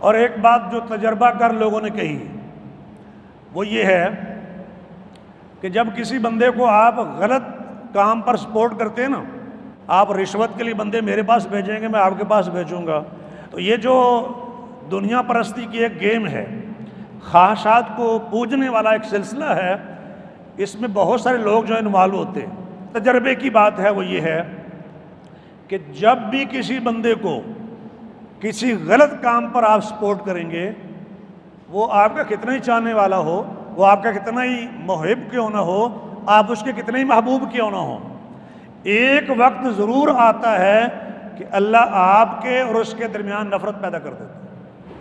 اور ایک بات جو تجربہ کر لوگوں نے کہی وہ یہ ہے کہ جب کسی بندے کو آپ غلط کام پر سپورٹ کرتے ہیں نا، آپ رشوت کے لیے بندے میرے پاس بھیجیں گے، میں آپ کے پاس بھیجوں گا، تو یہ جو دنیا پرستی کی ایک گیم ہے، خواہشات کو پوجنے والا ایک سلسلہ ہے، اس میں بہت سارے لوگ جو انوالو ہوتے ہیں۔ تجربے کی بات ہے وہ یہ ہے کہ جب بھی کسی بندے کو کسی غلط کام پر آپ سپورٹ کریں گے، وہ آپ کا کتنا ہی چاہنے والا ہو، وہ آپ کا کتنا ہی محب کیوں نہ ہو، آپ اس کے کتنے ہی محبوب کیوں نہ ہو، ایک وقت ضرور آتا ہے کہ اللہ آپ کے اور اس کے درمیان نفرت پیدا کر دیتا ہے۔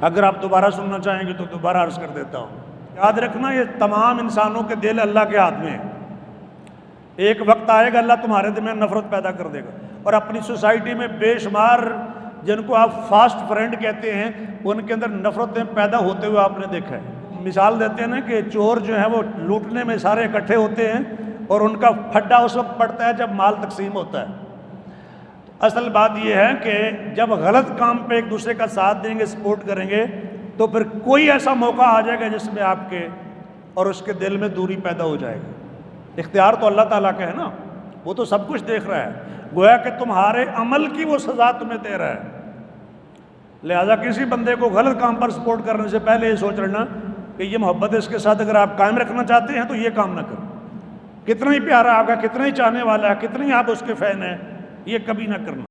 اگر آپ دوبارہ سننا چاہیں گے تو دوبارہ عرض کر دیتا ہوں، یاد رکھنا یہ تمام انسانوں کے دل اللہ کے ہاتھ میں ہیں۔ ایک وقت آئے گا اللہ تمہارے درمیان نفرت پیدا کر دے گا، اور اپنی سوسائٹی میں بے شمار جن کو آپ فاسٹ فرینڈ کہتے ہیں، ان کے اندر نفرتیں پیدا ہوتے ہوئے آپ نے دیکھا ہے۔ مثال دیتے ہیں نا کہ چور جو ہیں وہ لوٹنے میں سارے اکٹھے ہوتے ہیں اور ان کا پھڈا اس وقت پڑتا ہے جب مال تقسیم ہوتا ہے۔ اصل بات یہ ہے کہ جب غلط کام پہ ایک دوسرے کا ساتھ دیں گے، سپورٹ کریں گے، تو پھر کوئی ایسا موقع آ جائے گا جس میں آپ کے اور اس کے دل میں دوری پیدا ہو جائے گی۔ اختیار تو اللہ تعالیٰ کا ہے نا، وہ تو سب کچھ دیکھ رہا ہے، گویا کہ تمہارے عمل کی وہ سزا تمہیں دے رہا ہے۔ لہذا کسی بندے کو غلط کام پر سپورٹ کرنے سے پہلے یہ سوچ لینا کہ یہ محبت اس کے ساتھ اگر آپ قائم رکھنا چاہتے ہیں تو یہ کام نہ کریں۔ کتنا ہی پیارا آپ کا، کتنا ہی چاہنے والا ہے، کتنی آپ اس کے فین ہیں، یہ کبھی نہ کرنا۔